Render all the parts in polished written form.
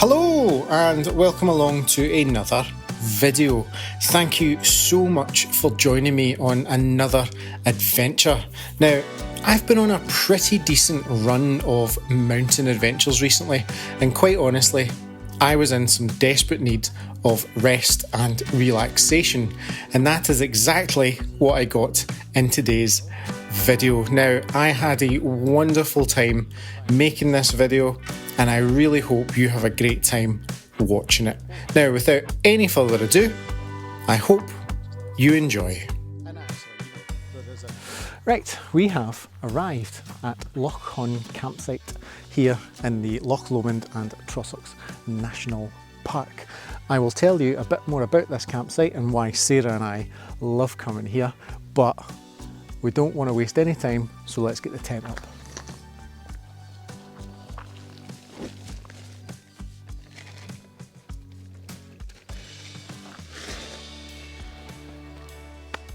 Hello and welcome along to another video. Thank you so much for joining me on another adventure. Now, I've been on a pretty decent run of mountain adventures recently, and quite honestly, I was in some desperate need of rest and relaxation, and that is exactly what I got in today's video. Now, I had a wonderful time making this video, and I really hope you have a great time watching it. Now, without any further ado, I hope you enjoy. Right, we have arrived at Loch Chon Campsite here in the Loch Lomond and Trossachs National Park. I will tell you a bit more about this campsite and why Sarah and I love coming here, but we don't want to waste any time, so let's get the tent up.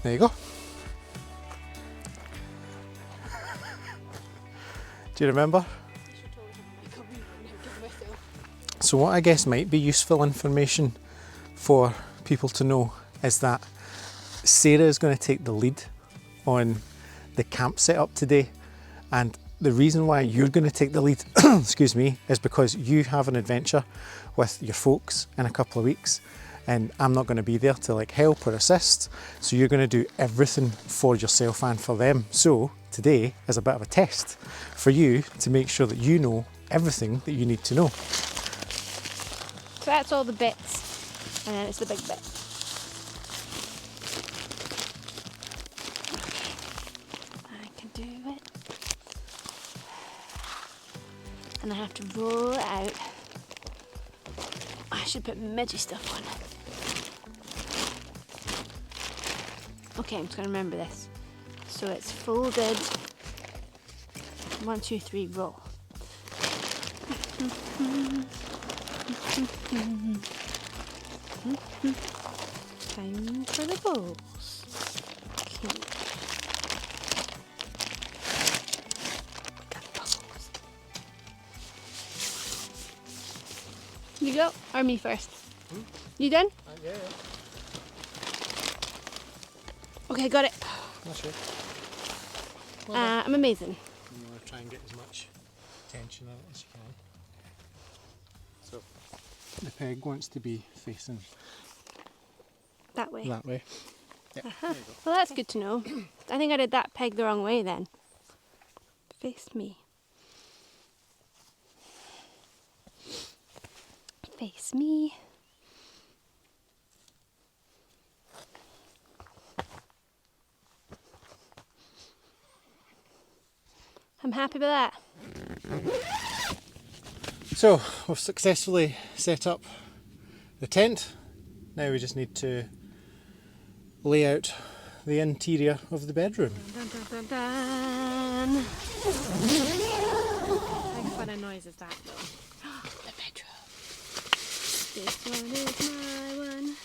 There you go. Do you remember? So what I guess might be useful information for people to know is that Sarah is going to take the lead on the camp setup today, and the reason why you're going to take the lead excuse me, is because you have an adventure with your folks in a couple of weeks, and I'm not going to be there to like help or assist, so you're going to do everything for yourself and for them. So today is a bit of a test for you to make sure that you know everything that you need to know. So that's all the bits, and then it's the big bit. I can do it. And I have to roll it out. I should put midgy stuff on. Okay, I'm just going to remember this. So it's folded. 1, 2, 3, roll. Time for the balls. Okay. We got bubbles. You go, or me first? You done? Yeah. Okay, got it. That's right. I'm amazing. You want to try and get as much tension out as you can. So the peg wants to be facing That way. that way. Yeah, there you go. Well, that's good to know. I think I did that peg the wrong way then. Face me. Face me. I'm happy with that. So we've successfully set up the tent. Now we just need to lay out the interior of the bedroom. Dun, dun, dun, dun. How fun a noise is that though? The bedroom. This one is my one.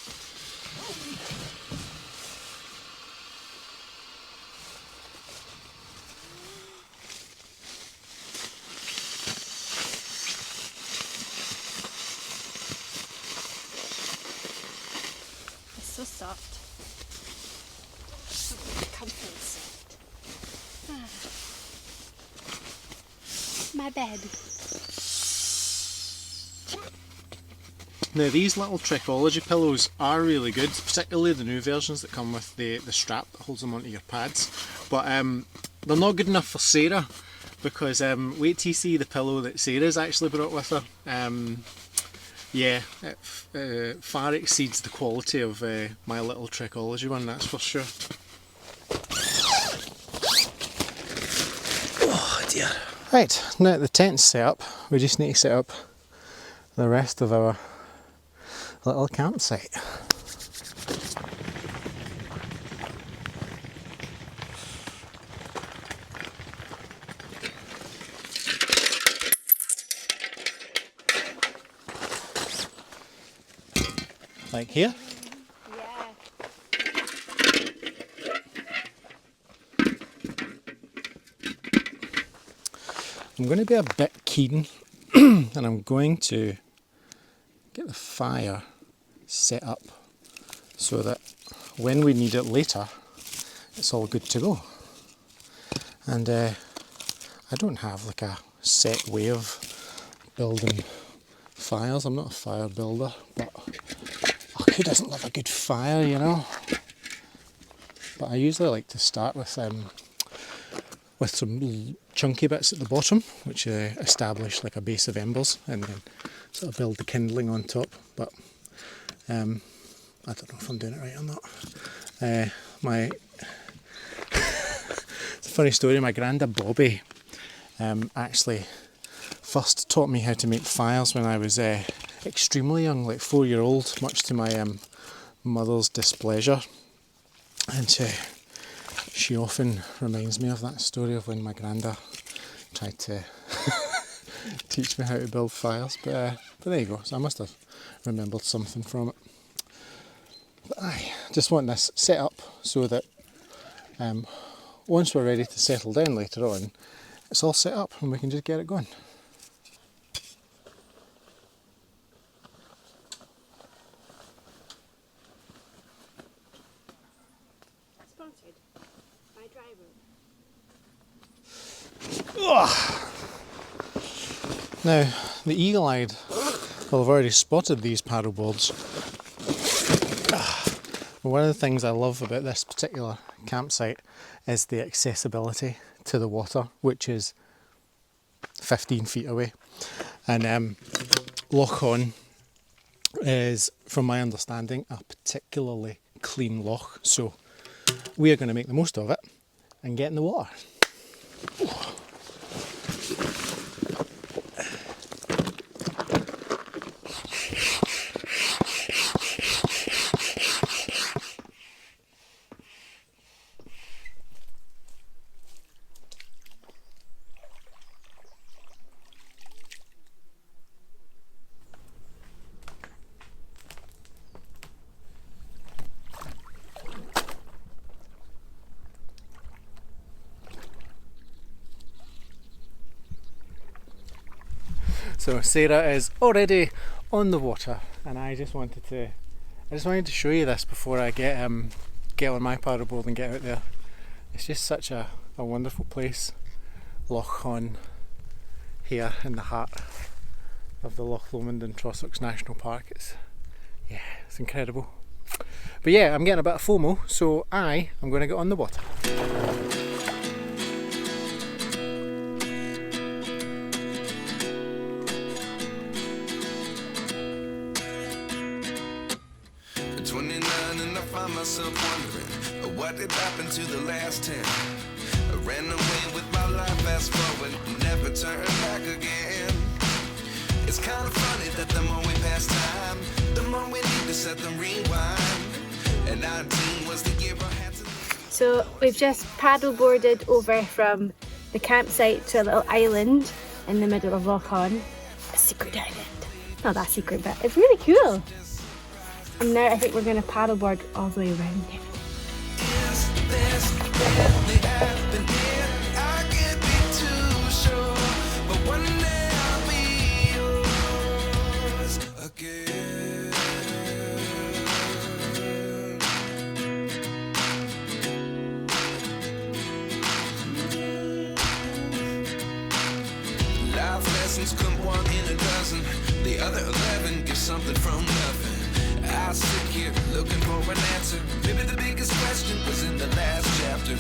So soft. So comfy and soft. My bed. Now these little Trichology pillows are really good, particularly the new versions that come with the strap that holds them onto your pads, but they're not good enough for Sarah, because wait till you see the pillow that Sarah's actually brought with her. Yeah, it far exceeds the quality of my little Trichology one, that's for sure. Oh dear. Right, now that the tent's set up, we just need to set up the rest of our little campsite. Like here. Yeah. I'm going to be a bit keen and I'm going to get the fire set up so that when we need it later, it's all good to go. And I don't have like a set way of building fires. I'm not a fire builder, but who doesn't love a good fire, you know? But I usually like to start with some chunky bits at the bottom, which establish like a base of embers, and then sort of build the kindling on top. But I don't know if I'm doing it right or not. It's a funny story. My granda Bobby actually first taught me how to make fires when I was extremely young, like 4-year-old, much to my mother's displeasure. And she often reminds me of that story of when my granda tried to teach me how to build fires. But there you go. So I must have remembered something from it. But I just want this set up so that once we're ready to settle down later on, it's all set up and we can just get it going. Sponsored by Driver. Now, the eagle-eyed will have already spotted these paddleboards. One of the things I love about this particular campsite is the accessibility to the water, which is 15 feet away. And Loch Chon is, from my understanding, a particularly clean loch. So we are going to make the most of it and get in the water. So Sarah is already on the water, and I just wanted to show you this before I get on my paddleboard and get out there. It's just such a wonderful place, Loch Chon, here in the heart of the Loch Lomond and Trossachs National Park. It's incredible. But yeah, I'm getting a bit of FOMO, so I'm going to get on the water. Myself wondering what did happen to the last 10. I ran away with my life, fast forward, never turn back again. It's kind of funny that the more we pass time, the more we need to set them rewind. And 19 was the year I had to. So we've just paddleboarded over from the campsite to a little island in the middle of Loch Chon. A secret island. Not that secret, but it's really cool. And now I think we're going to paddleboard all the way around it. Life lessons come 1 in a dozen. The other 11 get something from nothing. I sit here looking for an answer. Maybe the biggest question was in the last chapter.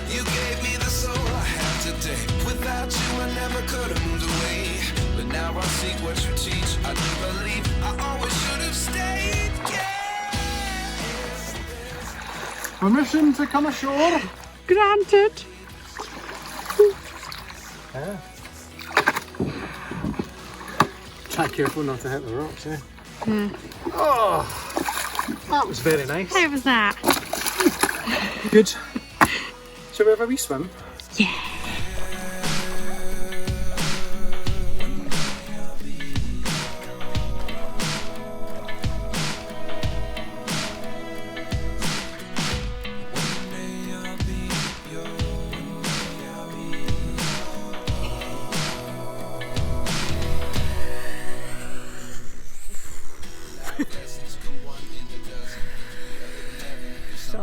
You gave me the soul I have today. Without you I never could have moved away. But now I see what you teach. I do believe I always should have stayed. Yeah. Permission to come ashore? Granted. Yeah. Try careful not to hit the rocks, eh? Oh, that was very nice. How was that? Good. Shall we have a wee swim? Yeah.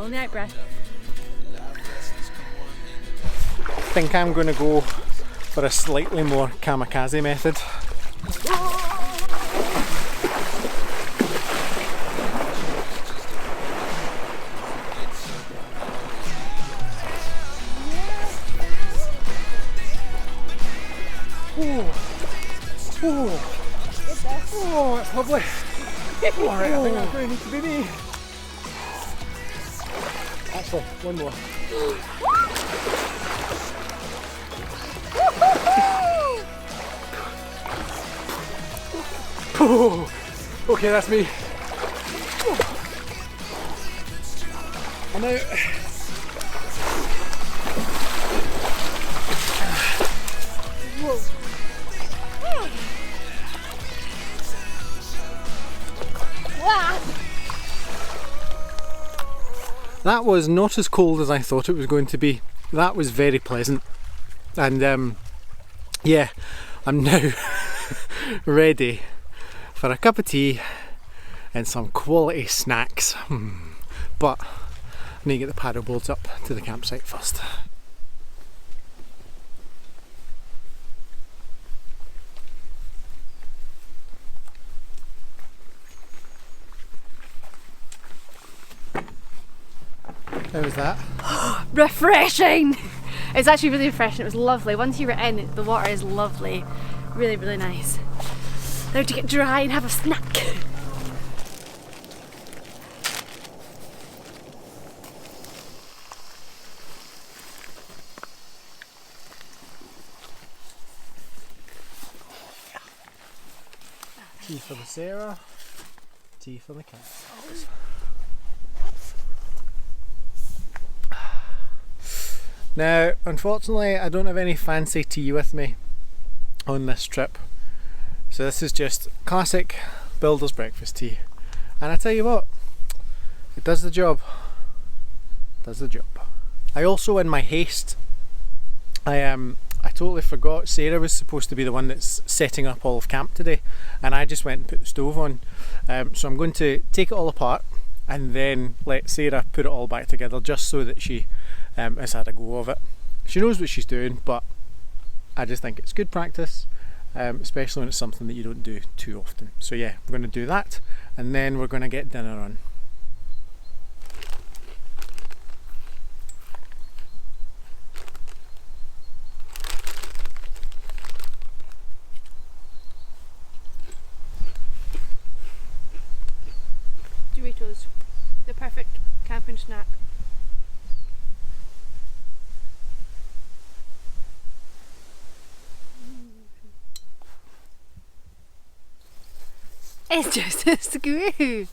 Only out breath. I think I'm going to go for a slightly more kamikaze method. Oh, it's lovely. Alright, I think that's where I need to be me. Actually, one more. Oh, okay, that's me. I'm out. Whoa. Wow. That was not as cold as I thought it was going to be. That was very pleasant. And yeah, I'm now ready for a cup of tea and some quality snacks. But I need to get the paddle boards up to the campsite first. How was that? Refreshing! It's actually really refreshing. It was lovely. Once you were in, the water is lovely. Really, really nice. Now to get dry and have a snack. Tea for the Sarah, tea for the cat. Now, unfortunately, I don't have any fancy tea with me on this trip. So this is just classic builder's breakfast tea. And I tell you what, it does the job. It does the job. I also, in my haste, I totally forgot Sarah was supposed to be the one that's setting up all of camp today, and I just went and put the stove on. So I'm going to take it all apart and then let Sarah put it all back together, just so that she has had a go of it. She knows what she's doing, but I just think it's good practice, especially when it's something that you don't do too often. So yeah, we're going to do that, and then we're going to get dinner on. Doritos, the perfect camping snack. It's just a screw.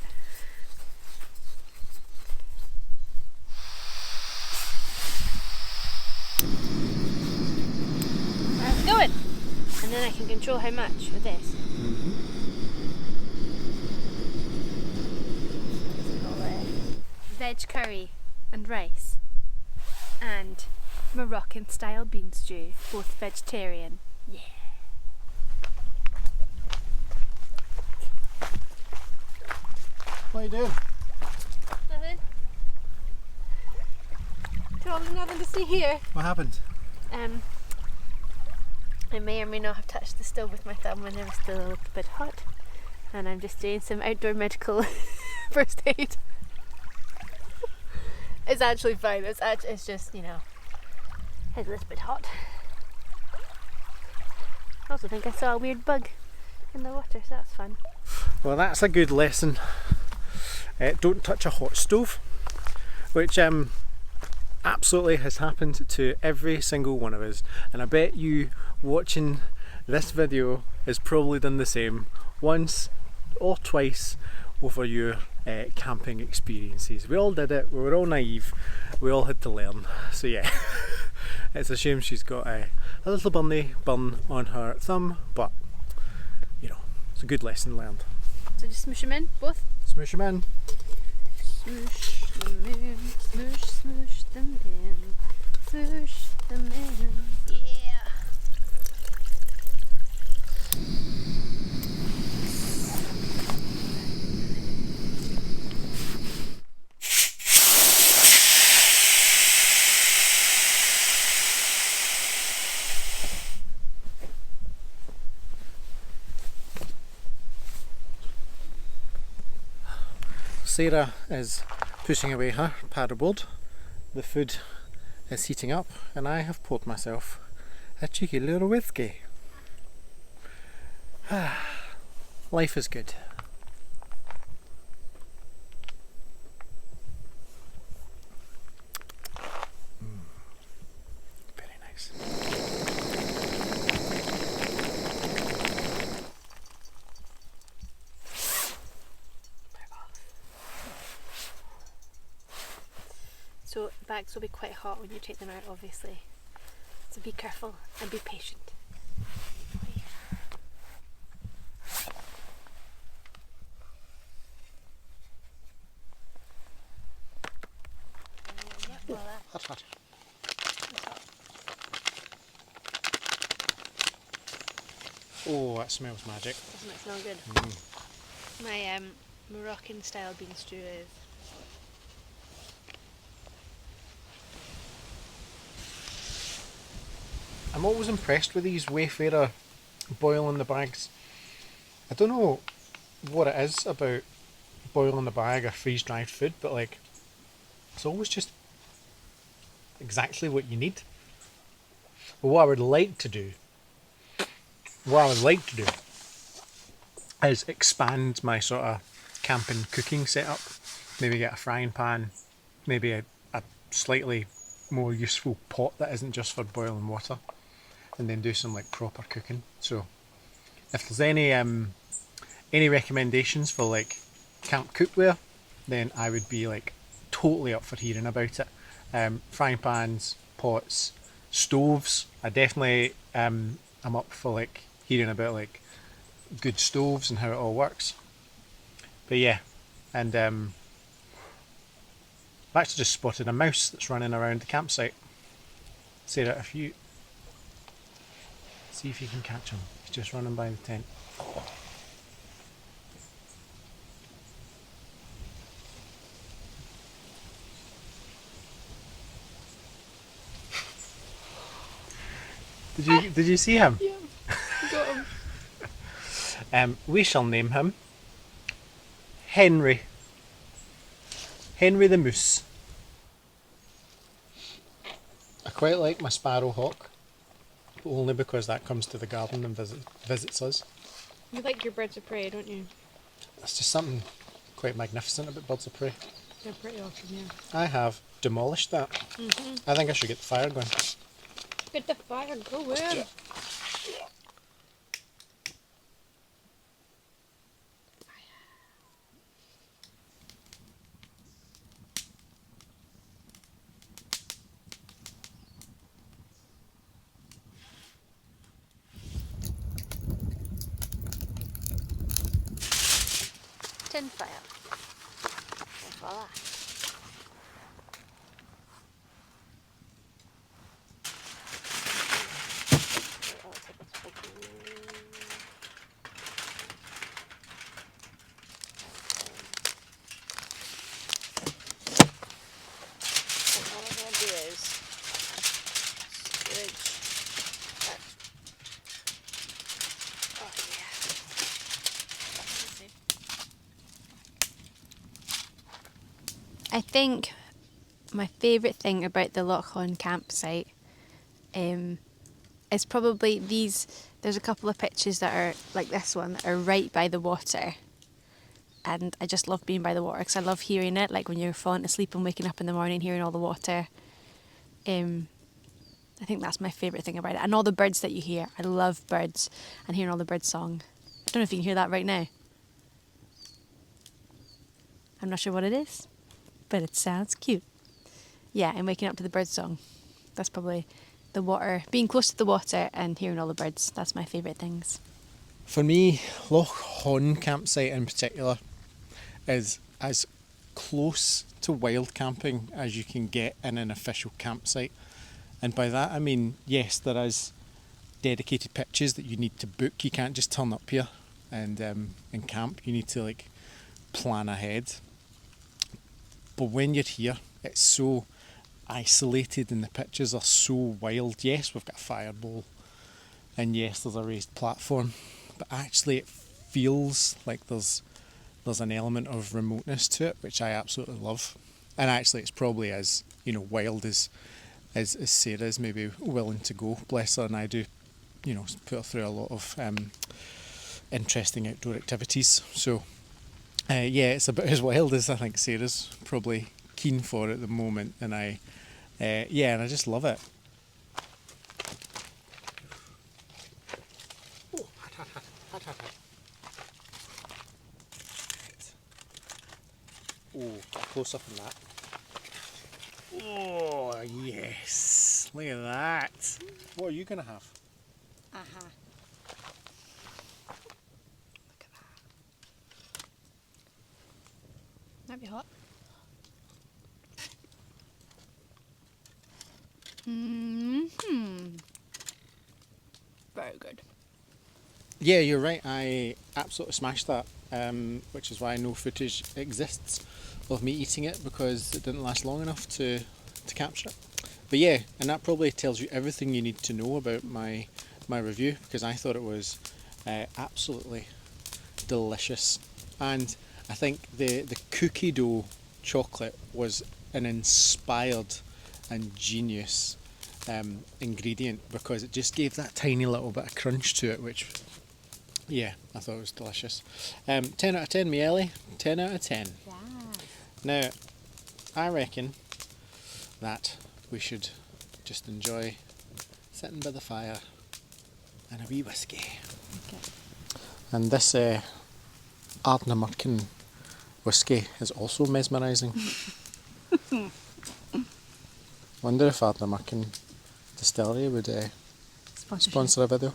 How's it going? And then I can control how much with this. Veg curry and rice and Moroccan style bean stew, both vegetarian. Yeah. What are you doing? Nothing. Nothing to see here. What happened? I may or may not have touched the stove with my thumb when it was still a little bit hot, and I'm just doing some outdoor medical first aid. It's actually fine. It's just, you know, it's a little bit hot. I also think I saw a weird bug in the water, so that's fun. Well, that's a good lesson. Don't touch a hot stove, which absolutely has happened to every single one of us, and I bet you watching this video has probably done the same once or twice over your camping experiences. We all did it, we were all naive, we all had to learn. So yeah, it's a shame she's got a little burn on her thumb, but you know, it's a good lesson learned. So just smoosh them in, both? Smoosh them in. Smoosh them in, smoosh them in, smoosh them in, yeah. Sarah is pushing away her paddleboard. The food is heating up, and I have poured myself a cheeky little whiskey. Life is good. Very nice. So bags will be quite hot when you take them out, obviously. So be careful and be patient. Hot, hot. Oh, that smells magic. Doesn't it smell good? My Moroccan style bean stew is. I'm always impressed with these Wayfarer boil in the bags. I don't know what it is about boil in the bag or freeze dried food, but like it's always just exactly what you need. But what I would like to do is expand my sort of camping cooking setup. Maybe get a frying pan, maybe a slightly more useful pot that isn't just for boiling water, and then do some like proper cooking. So if there's any recommendations for like camp cookware, then I would be like totally up for hearing about it. Frying pans, pots, stoves. I definitely am up for like hearing about like good stoves and how it all works. But yeah, and I've actually just spotted a mouse that's running around the campsite. Sarah, if you see if you can catch him, he's just running by the tent. Did you see him? Yeah, got him. We shall name him Henry. Henry the Moose. I quite like my sparrowhawk, but only because that comes to the garden and visits us. You like your birds of prey, don't you? There's just something quite magnificent about birds of prey. They're pretty awesome, yeah. I have demolished that. I think I should get the fire going. Get the fire going. Yeah. Tin fire. Voila. I think my favourite thing about the Loch Chon Campsite is probably these. There's a couple of pictures that are like this one that are right by the water, and I just love being by the water because I love hearing it. Like when you're falling asleep and waking up in the morning, hearing all the water. I think that's my favourite thing about it, and all the birds that you hear. I love birds and hearing all the bird song. I don't know if you can hear that right now. I'm not sure what it is, but it sounds cute. Yeah, and waking up to the bird song. That's probably the water, being close to the water and hearing all the birds. That's my favourite things. For me, Loch Chon Campsite in particular is as close to wild camping as you can get in an official campsite. And by that I mean, yes, there is dedicated pitches that you need to book. You can't just turn up here and camp. You need to like plan ahead. But when you're here, it's so isolated and the pitches are so wild. Yes, we've got a fire bowl, and yes, there's a raised platform, but actually it feels like there's there's an element of remoteness to it, which I absolutely love. And actually, it's probably as wild as Sarah's maybe willing to go. Bless her, and I do, put her through a lot of interesting outdoor activities. So, it's about as wild as I think Sarah's probably keen for at the moment, and and I just love it. Oh, close up on that. Oh, yes. Look at that. What are you going to have? Uh-huh. Look at that. Might be hot. Very good. Yeah, you're right. I absolutely smashed that, which is why no footage exists of me eating it, because it didn't last long enough to capture it. But yeah, and that probably tells you everything you need to know about my review, because I thought it was absolutely delicious. And I think the cookie dough chocolate was an inspired and genius ingredient, because it just gave that tiny little bit of crunch to it, which, yeah, I thought it was delicious. 10 out of 10, me Ellie. 10 out of 10. Yeah. Now, I reckon that we should just enjoy sitting by the fire and a wee whiskey. Okay. And this Ardnamurchan whiskey is also mesmerising. Wonder if Ardnamurchan Distillery would sponsor a video.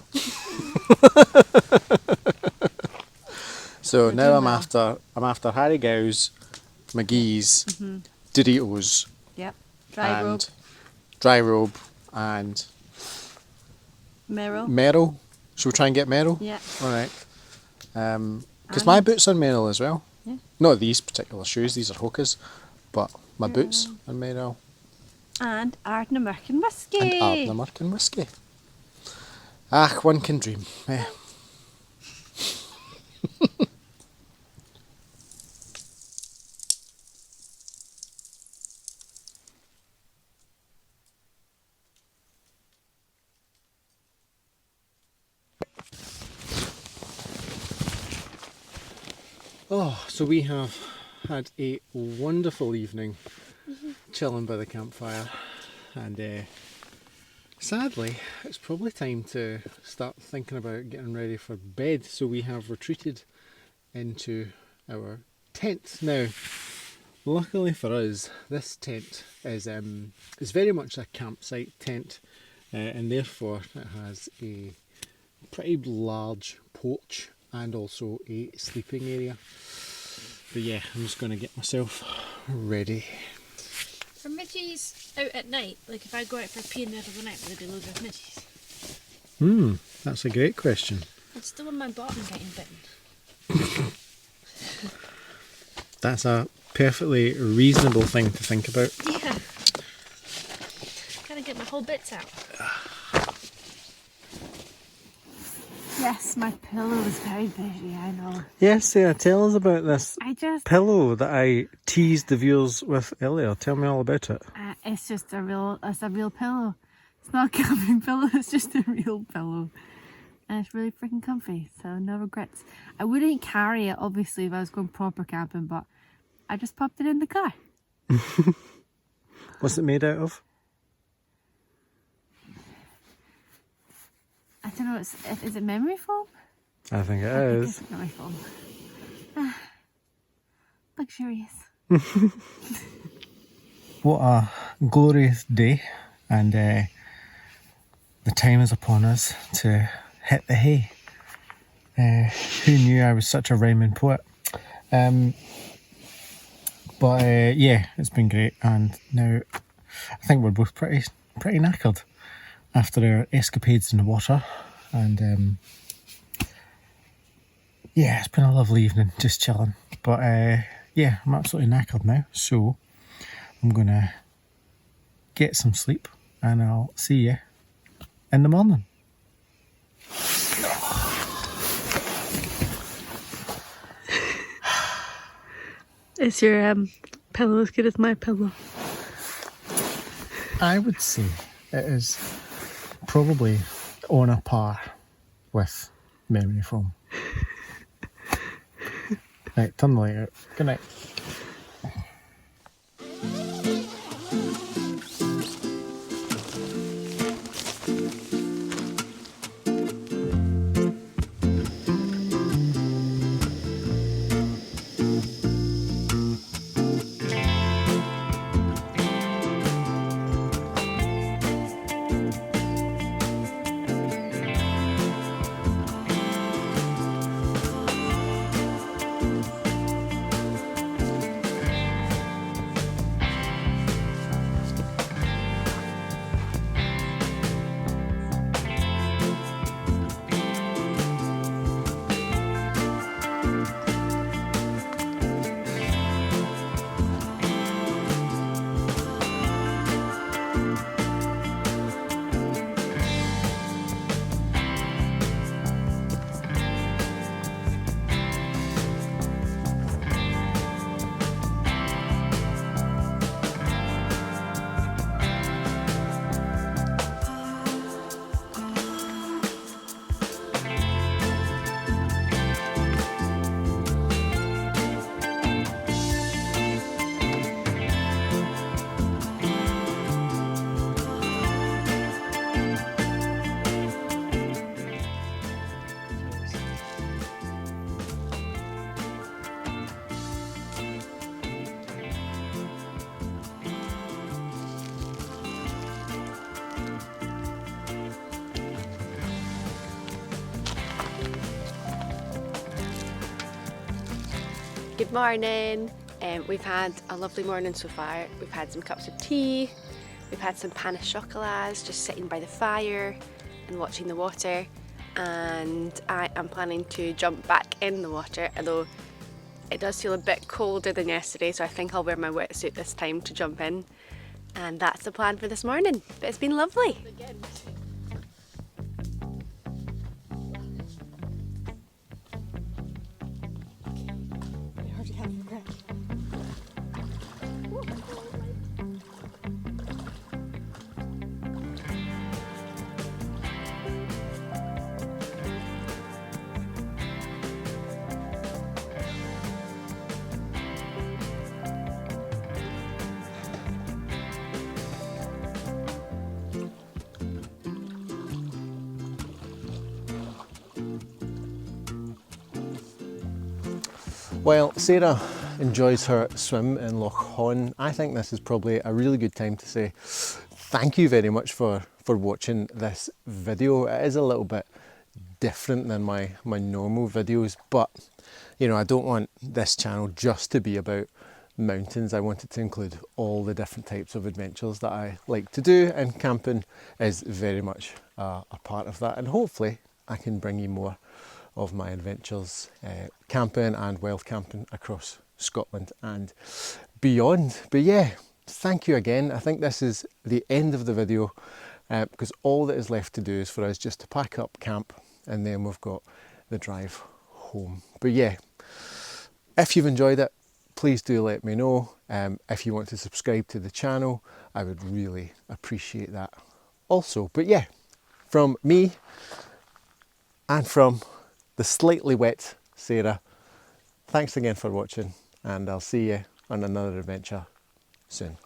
So now I'm after Harry Gow's, McGee's, Doritos, Yep. Dry Robe and Merrill. Should we try and get Merrill? Yeah. Alright. Because my boots are Merrill as well. Yeah. Not these particular shoes, these are Hoka's, but my boots are Merrill. And Ardnamurchan whiskey. And Ardnamurchan whiskey. Ah, one can dream. Eh. Oh, so we have had a wonderful evening chilling by the campfire, and sadly it's probably time to start thinking about getting ready for bed, so we have retreated into our tent. Now, luckily for us, this tent is very much a campsite tent, and therefore it has a pretty large porch and also a sleeping area. But yeah, I'm just going to get myself ready. Are midges out at night? Like if I go out for a pee in the middle of the night, will there be loads of midges? That's a great question. I'd still want my bottom getting bitten. That's a perfectly reasonable thing to think about. Yeah. Gotta get my whole bits out. Yes, my pillow is very busy, I know. Yes, Sarah, tell us about this I pillow that I teased the viewers with earlier. Tell me all about it. It's just a real pillow. It's not a camping pillow, it's just a real pillow. And it's really freaking comfy, so no regrets. I wouldn't carry it, obviously, if I was going proper camping, but I just popped it in the car. What's it made out of? I don't know, is it memory foam? I think it I think is. it's memory foam. Luxurious. What a glorious day, and the time is upon us to hit the hay. Who knew I was such a rhyming poet? But yeah, it's been great, and now I think we're both pretty knackered after our escapades in the water, and yeah, it's been a lovely evening just chilling. But yeah, I'm absolutely knackered now, so I'm gonna get some sleep, and I'll see you in the morning. Is your pillow as good as my pillow? I would say it is probably on a par with memory foam. Right, turn the light out. Good night. Good morning. We've had a lovely morning so far. We've had some cups of tea, we've had some pain au chocolats just sitting by the fire and watching the water, and I am planning to jump back in the water, although it does feel a bit colder than yesterday, so I think I'll wear my wetsuit this time to jump in, and that's the plan for this morning. But it's been lovely. While Sarah enjoys her swim in Loch Chon, I think this is probably a really good time to say thank you very much for watching this video. It is a little bit different than my normal videos, but you know, I don't want this channel just to be about mountains. I want it to include all the different types of adventures that I like to do, and camping is very much a part of that, and hopefully I can bring you more of my adventures camping and wild camping across Scotland and beyond. But yeah, thank you again. I think this is the end of the video because all that is left to do is for us just to pack up camp, and then we've got the drive home. But yeah, if you've enjoyed it, please do let me know. If you want to subscribe to the channel, I would really appreciate that also. But yeah, from me and from the slightly wet Sarah, thanks again for watching, and I'll see you on another adventure soon.